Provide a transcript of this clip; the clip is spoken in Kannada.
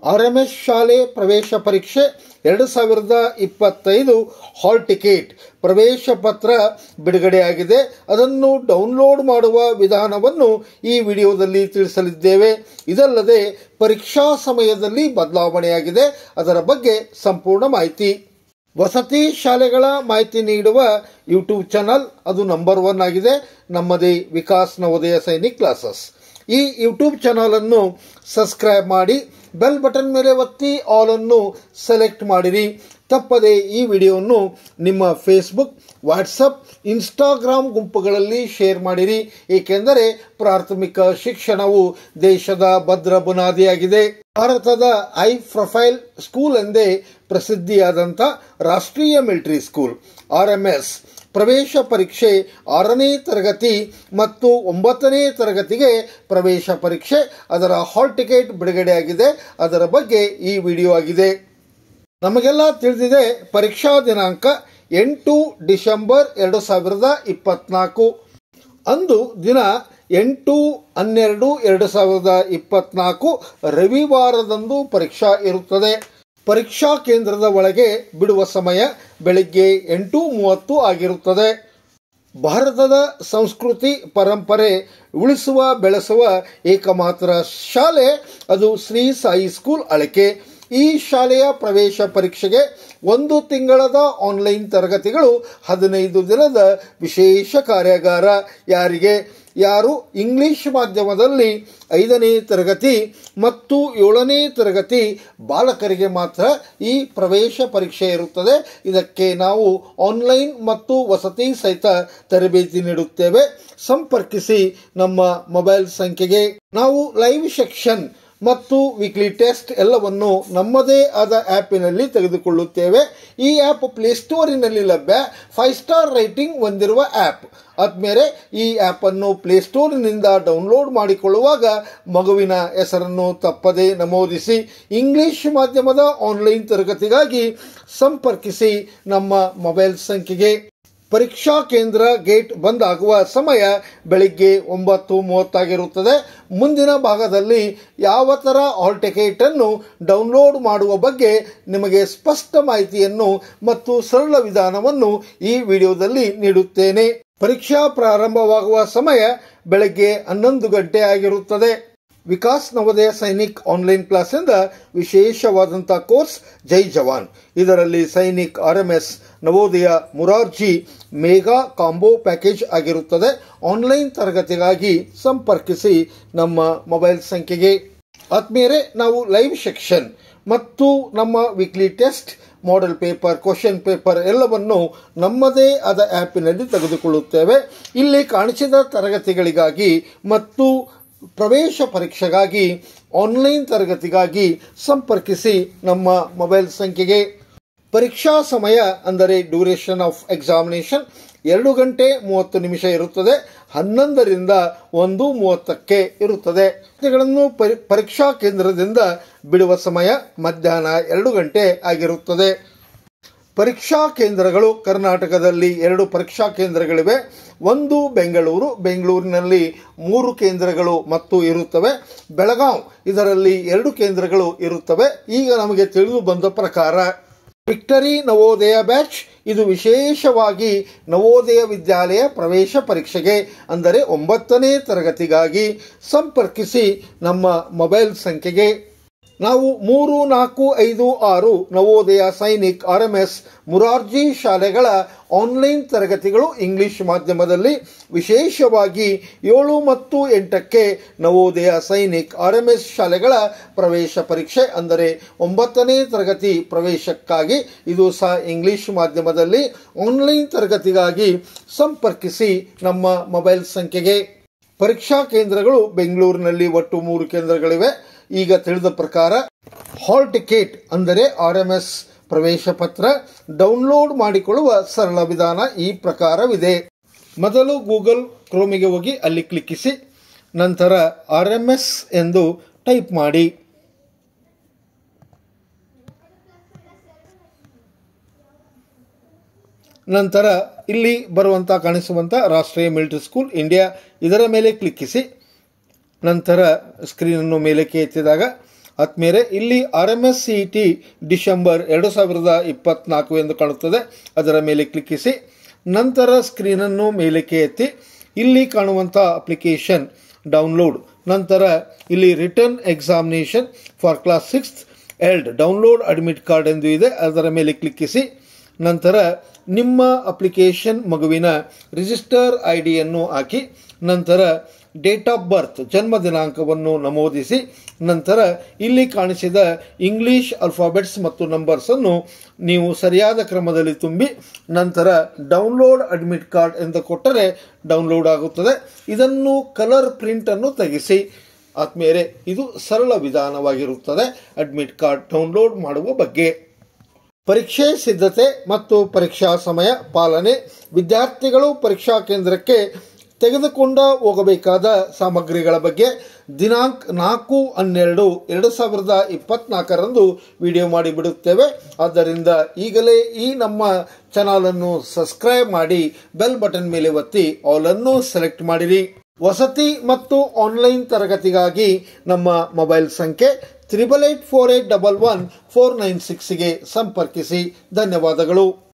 RMS ಶಾಲೆ ಪ್ರವೇಶ ಪರೀಕ್ಷೆ 2025 ಹಾಲ್ ಟಿಕೆಟ್ ಪ್ರವೇಶ ಪತ್ರ ಬಿಡುಗಡೆಯಾಗಿದೆ. ಅದನ್ನು ಡೌನ್ಲೋಡ್ ಮಾಡುವ ವಿಧಾನವನ್ನು ಈ ವಿಡಿಯೋದಲ್ಲಿ ತಿಳಿಸಲಿದ್ದೇವೆ. ಇದಲ್ಲದೆ ಪರೀಕ್ಷಾ ಸಮಯದಲ್ಲಿ ಬದಲಾವಣೆಯಾಗಿದೆ, ಅದರ ಬಗ್ಗೆ ಸಂಪೂರ್ಣ ಮಾಹಿತಿ. ವಸತಿ ಶಾಲೆಗಳ ಮಾಹಿತಿ ನೀಡುವ ಯೂಟ್ಯೂಬ್ ಚಾನಲ್ ಅದು ನಂಬರ್ 1 ಆಗಿದೆ, ನಮ್ಮದೇ ವಿಕಾಸ್ ನವೋದಯ ಸೈನಿಕ್ ಕ್ಲಾಸಸ್. ಈ ಯೂಟ್ಯೂಬ್ ಚಾನಲ್ ಅನ್ನು ಸಬ್ಸ್ಕ್ರೈಬ್ ಮಾಡಿ, ಬೆಲ್ ಬಟನ್ ಮೇಲೆ ಒತ್ತಿ ಆಲ್ ಅನ್ನು ಸೆಲೆಕ್ಟ್ ಮಾಡಿರಿ. ತಪ್ಪದೆ ಈ ವಿಡಿಯೋವನ್ನು ನಿಮ್ಮ ಫೇಸ್ಬುಕ್, ವಾಟ್ಸಪ್, ಇನ್ಸ್ಟಾಗ್ರಾಮ್ ಗುಂಪುಗಳಲ್ಲಿ ಶೇರ್ ಮಾಡಿರಿ, ಏಕೆಂದರೆ ಪ್ರಾಥಮಿಕ ಶಿಕ್ಷಣವು ದೇಶದ ಭದ್ರ ಬುನಾದಿಯಾಗಿದೆ. ಭಾರತದ ಐ ಪ್ರೊಫೈಲ್ ಸ್ಕೂಲ್ ಎಂದೇ ಪ್ರಸಿದ್ಧಿಯಾದಂಥ ರಾಷ್ಟ್ರೀಯ ಮಿಲಿಟರಿ ಸ್ಕೂಲ್ RMS ಪ್ರವೇಶ ಪರೀಕ್ಷೆ 6ನೇ ತರಗತಿ ಮತ್ತು 9ನೇ ತರಗತಿಗೆ ಪ್ರವೇಶ ಪರೀಕ್ಷೆ, ಅದರ ಹಾಲ್ ಟಿಕೆಟ್ ಬಿಡುಗಡೆಯಾಗಿದೆ. ಅದರ ಬಗ್ಗೆ ಈ ವಿಡಿಯೋ ಆಗಿದೆ. ನಮಗೆಲ್ಲ ತಿಳಿದಿದೆ, ಪರೀಕ್ಷಾ ದಿನಾಂಕ 8 ಡಿಸೆಂಬರ್ 2024. ಅಂದು ದಿನ 8/12/2024 ರವಿವಾರದಂದು ಪರೀಕ್ಷಾ ಇರುತ್ತದೆ. ಪರೀಕ್ಷಾ ಕೇಂದ್ರದ ಒಳಗೆ ಬಿಡುವ ಸಮಯ ಬೆಳಿಗ್ಗೆ 8:30 ಆಗಿರುತ್ತದೆ. ಭಾರತದ ಸಂಸ್ಕೃತಿ ಪರಂಪರೆ ಉಳಿಸುವ ಬೆಳೆಸುವ ಏಕಮಾತ್ರ ಶಾಲೆ ಅದು ಶ್ರೀ ಸಾಯಿ ಸ್ಕೂಲ್ ಅಳಕೆ. ಈ ಶಾಲೆಯ ಪ್ರವೇಶ ಪರೀಕ್ಷೆಗೆ 1 ತಿಂಗಳದ ಆನ್ಲೈನ್ ತರಗತಿಗಳು, 15 ದಿನದ ವಿಶೇಷ ಕಾರ್ಯಾಗಾರ. ಯಾರು ಇಂಗ್ಲಿಷ್ ಮಾಧ್ಯಮದಲ್ಲಿ 5ನೇ ತರಗತಿ ಮತ್ತು 7ನೇ ತರಗತಿ ಬಾಲಕರಿಗೆ ಮಾತ್ರ ಈ ಪ್ರವೇಶ ಪರೀಕ್ಷೆ ಇರುತ್ತದೆ. ಇದಕ್ಕೆ ನಾವು ಆನ್ಲೈನ್ ಮತ್ತು ವಸತಿ ಸಹಿತ ತರಬೇತಿ ನೀಡುತ್ತೇವೆ. ಸಂಪರ್ಕಿಸಿ ನಮ್ಮ ಮೊಬೈಲ್ ಸಂಖ್ಯೆಗೆ. ನಾವು ಲೈವ್ ಸೆಕ್ಷನ್ ಮತ್ತು ವೀಕ್ಲಿ ಟೆಸ್ಟ್ ಎಲ್ಲವನ್ನು ನಮ್ಮದೇ ಆದ ಆ್ಯಪಿನಲ್ಲಿ ತೆಗೆದುಕೊಳ್ಳುತ್ತೇವೆ. ಈ ಆ್ಯಪ್ ಪ್ಲೇಸ್ಟೋರಿನಲ್ಲಿ ಲಭ್ಯ. 5 ಸ್ಟಾರ್ ರೈಟಿಂಗ್ ಹೊಂದಿರುವ ಆ್ಯಪ್. ಆದ್ಮೇಲೆ ಈ ಆ್ಯಪನ್ನು ಪ್ಲೇಸ್ಟೋರಿನಿಂದ ಡೌನ್ಲೋಡ್ ಮಾಡಿಕೊಳ್ಳುವಾಗ ಮಗುವಿನ ಹೆಸರನ್ನು ತಪ್ಪದೇ ನಮೂದಿಸಿ. ಇಂಗ್ಲಿಷ್ ಮಾಧ್ಯಮದ ಆನ್ಲೈನ್ ತರಗತಿಗಾಗಿ ಸಂಪರ್ಕಿಸಿ ನಮ್ಮ ಮೊಬೈಲ್ ಸಂಖ್ಯೆಗೆ. ಪರೀಕ್ಷಾ ಕೇಂದ್ರ ಗೇಟ್ ಬಂದ್ ಆಗುವ ಸಮಯ ಬೆಳಿಗ್ಗೆ 9:30 ಆಗಿರುತ್ತದೆ. ಮುಂದಿನ ಭಾಗದಲ್ಲಿ ಯಾವ ಥರ ಹಾಲ್ ಟಿಕೆಟ್ ಅನ್ನು ಡೌನ್ಲೋಡ್ ಮಾಡುವ ಬಗ್ಗೆ ನಿಮಗೆ ಸ್ಪಷ್ಟ ಮಾಹಿತಿಯನ್ನು ಮತ್ತು ಸರಳ ವಿಧಾನವನ್ನು ಈ ವಿಡಿಯೋದಲ್ಲಿ ನೀಡುತ್ತೇನೆ. ಪರೀಕ್ಷಾ ಪ್ರಾರಂಭವಾಗುವ ಸಮಯ ಬೆಳಗ್ಗೆ 11 ಗಂಟೆ ಆಗಿರುತ್ತದೆ. ವಿಕಾಸ್ ನವೋದಯ ಸೈನಿಕ್ ಆನ್ಲೈನ್ ಕ್ಲಾಸಿಂದ ವಿಶೇಷವಾದಂಥ ಕೋರ್ಸ್ ಜೈ ಜವಾನ್. ಇದರಲ್ಲಿ Sainik, RMS, Navodaya, Morarji mega combo package ಆಗಿರುತ್ತದೆ. ಆನ್ಲೈನ್ ತರಗತಿಗಾಗಿ ಸಂಪರ್ಕಿಸಿ ನಮ್ಮ ಮೊಬೈಲ್ ಸಂಖ್ಯೆಗೆ. ಆದ್ಮೇಲೆ ನಾವು ಲೈವ್ ಸೆಕ್ಷನ್ ಮತ್ತು ನಮ್ಮ weekly test, model paper, question paper ಎಲ್ಲವನ್ನು ನಮ್ಮದೇ ಆದ ಆ್ಯಪಿನಲ್ಲಿ ತೆಗೆದುಕೊಳ್ಳುತ್ತೇವೆ. ಇಲ್ಲಿ ಕಾಣಿಸಿದ ತರಗತಿಗಳಿಗಾಗಿ ಮತ್ತು ಪ್ರವೇಶ ಪರೀಕ್ಷೆಗಾಗಿ ಆನ್ಲೈನ್ ತರಗತಿಗಾಗಿ ಸಂಪರ್ಕಿಸಿ ನಮ್ಮ ಮೊಬೈಲ್ ಸಂಖ್ಯೆಗೆ. ಪರೀಕ್ಷಾ ಸಮಯ ಅಂದರೆ ಡ್ಯೂರೇಷನ್ ಆಫ್ ಎಕ್ಸಾಮಿನೇಷನ್ 2 ಗಂಟೆ 30 ನಿಮಿಷ ಇರುತ್ತದೆ. 11ರಿಂದ 1:30 ಇರುತ್ತದೆ. ಪರೀಕ್ಷಾ ಕೇಂದ್ರದಿಂದ ಬಿಡುವ ಸಮಯ ಮಧ್ಯಾಹ್ನ 2 ಗಂಟೆ ಆಗಿರುತ್ತದೆ. ಪರೀಕ್ಷಾ ಕೇಂದ್ರಗಳು ಕರ್ನಾಟಕದಲ್ಲಿ 2 ಪರೀಕ್ಷಾ ಕೇಂದ್ರಗಳಿವೆ. ಒಂದು ಬೆಂಗಳೂರಿನಲ್ಲಿ 3 ಕೇಂದ್ರಗಳು ಮತ್ತು ಇರುತ್ತವೆ. ಬೆಳಗಾವಿ ಇದರಲ್ಲಿ 2 ಕೇಂದ್ರಗಳು ಇರುತ್ತವೆ. ಈಗ ನಮಗೆ ತಿಳಿದು ಬಂದ ಪ್ರಕಾರ ವಿಕ್ಟರಿ ನವೋದಯ ಬ್ಯಾಚ್ ಇದು ವಿಶೇಷವಾಗಿ ನವೋದಯ ವಿದ್ಯಾಲಯ ಪ್ರವೇಶ ಪರೀಕ್ಷೆಗೆ ಅಂದರೆ 9ನೇ ತರಗತಿಗಾಗಿ ಸಂಪರ್ಕಿಸಿ ನಮ್ಮ ಮೊಬೈಲ್ ಸಂಖ್ಯೆಗೆ. ನಾವು 3, 4, 5, 6 ನವೋದಯ ಸೈನಿಕ್, RMS, ಮುರಾರ್ಜಿ ಶಾಲೆಗಳ ಆನ್ಲೈನ್ ತರಗತಿಗಳು ಇಂಗ್ಲಿಷ್ ಮಾಧ್ಯಮದಲ್ಲಿ, ವಿಶೇಷವಾಗಿ 7 ಮತ್ತು 8ಕ್ಕೆ ನವೋದಯ ಸೈನಿಕ್, RMS ಶಾಲೆಗಳ ಪ್ರವೇಶ ಪರೀಕ್ಷೆ ಅಂದರೆ 9ನೇ ತರಗತಿ ಪ್ರವೇಶಕ್ಕಾಗಿ ಇದು ಸಹ ಇಂಗ್ಲಿಷ್ ಮಾಧ್ಯಮದಲ್ಲಿ. ಆನ್ಲೈನ್ ತರಗತಿಗಾಗಿ ಸಂಪರ್ಕಿಸಿ ನಮ್ಮ ಮೊಬೈಲ್ ಸಂಖ್ಯೆಗೆ. ಪರೀಕ್ಷಾ ಕೇಂದ್ರಗಳು ಬೆಂಗಳೂರಿನಲ್ಲಿ ಒಟ್ಟು 3 ಕೇಂದ್ರಗಳಿವೆ. ಈಗ ತಿಳಿದ ಪ್ರಕಾರ ಹಾಲ್ ಟಿಕೆಟ್ ಅಂದರೆ RMS ಪ್ರವೇಶ ಪತ್ರ ಡೌನ್ಲೋಡ್ ಮಾಡಿಕೊಳ್ಳುವ ಸರಳ ವಿಧಾನ ಈ ಪ್ರಕಾರವಿದೆ. ಮೊದಲು ಗೂಗಲ್ ಕ್ರೋಮಿಗೆ ಹೋಗಿ ಅಲ್ಲಿ ಕ್ಲಿಕ್ಕಿಸಿ, ನಂತರ RMS ಎಂದು ಟೈಪ್ ಮಾಡಿ. ನಂತರ ಇಲ್ಲಿ ಕಾಣಿಸುವಂಥ ರಾಷ್ಟ್ರೀಯ ಮಿಲಿಟರಿ ಸ್ಕೂಲ್ ಇಂಡಿಯಾ ಇದರ ಮೇಲೆ ಕ್ಲಿಕ್ಕಿಸಿ. ನಂತರ ಸ್ಕ್ರೀನನ್ನು ಮೇಲಕ್ಕೆ ಎತ್ತಿದಾಗ ಆದ್ಮೇಲೆ ಇಲ್ಲಿ RMS CET ಡಿಸೆಂಬರ್ 2024 ಎಂದು ಕಾಣುತ್ತದೆ. ಅದರ ಮೇಲೆ ಕ್ಲಿಕ್ಕಿಸಿ. ನಂತರ ಸ್ಕ್ರೀನನ್ನು ಮೇಲಕ್ಕೆ ಎತ್ತಿ ಇಲ್ಲಿ ಕಾಣುವಂಥ ಅಪ್ಲಿಕೇಶನ್ ಡೌನ್ಲೋಡ್, ನಂತರ ಇಲ್ಲಿ written examination for class 6th ಎಲ್ಡ್ ಡೌನ್ಲೋಡ್ ಅಡ್ಮಿಟ್ ಕಾರ್ಡ್ ಎಂದು ಇದೆ. ಅದರ ಮೇಲೆ ಕ್ಲಿಕ್ಕಿಸಿ. ನಂತರ ನಿಮ್ಮ ಅಪ್ಲಿಕೇಶನ್ ಮಗುವಿನ ರಿಜಿಸ್ಟರ್ ಐಡಿಯನ್ನು ಹಾಕಿ, ನಂತರ ಡೇಟ್ ಆಫ್ ಬರ್ತ್ ಜನ್ಮ ದಿನಾಂಕವನ್ನು ನಮೂದಿಸಿ, ನಂತರ ಇಲ್ಲಿ ಕಾಣಿಸಿದ ಇಂಗ್ಲಿಷ್ ಅಲ್ಫಾಬೆಟ್ಸ್ ಮತ್ತು ನಂಬರ್ಸ್ ಅನ್ನು ನೀವು ಸರಿಯಾದ ಕ್ರಮದಲ್ಲಿ ತುಂಬಿ, ನಂತರ ಡೌನ್ಲೋಡ್ ಅಡ್ಮಿಟ್ ಕಾರ್ಡ್ ಎಂದು ಕೊಟ್ಟರೆ ಡೌನ್ಲೋಡ್ ಆಗುತ್ತದೆ. ಇದನ್ನು ಕಲರ್ ಪ್ರಿಂಟ್ ಅನ್ನು ತೆಗೆಸಿ. ಆದ್ಮೇಲೆ ಇದು ಸರಳ ವಿಧಾನವಾಗಿರುತ್ತದೆ ಅಡ್ಮಿಟ್ ಕಾರ್ಡ್ ಡೌನ್ಲೋಡ್ ಮಾಡುವ ಬಗ್ಗೆ. ಪರೀಕ್ಷೆ ಸಿದ್ಧತೆ ಮತ್ತು ಪರೀಕ್ಷಾ ಸಮಯ ಪಾಲನೆ. ವಿದ್ಯಾರ್ಥಿಗಳು ಪರೀಕ್ಷಾ ಕೇಂದ್ರಕ್ಕೆ ತೆಗೆದುಕೊಂಡು ಹೋಗಬೇಕಾದ ಸಾಮಗ್ರಿಗಳ ಬಗ್ಗೆ ದಿನಾಂಕ 4/12/2024 ವಿಡಿಯೋ ಮಾಡಿಬಿಡುತ್ತೇವೆ. ಆದ್ದರಿಂದ ಈಗಲೇ ಈ ನಮ್ಮ ಚಾನಲನ್ನು ಸಬ್ಸ್ಕ್ರೈಬ್ ಮಾಡಿ ಬೆಲ್ ಬಟನ್ ಮೇಲೆ ಒತ್ತಿ ಆಲ್ ಅನ್ನು ಸೆಲೆಕ್ಟ್ ಮಾಡಿರಿ. ವಸತಿ ಮತ್ತು ಆನ್ಲೈನ್ ತರಗತಿಗಾಗಿ ನಮ್ಮ ಮೊಬೈಲ್ ಸಂಖ್ಯೆ 8884811496ಗೆ ಸಂಪರ್ಕಿಸಿ. ಧನ್ಯವಾದಗಳು.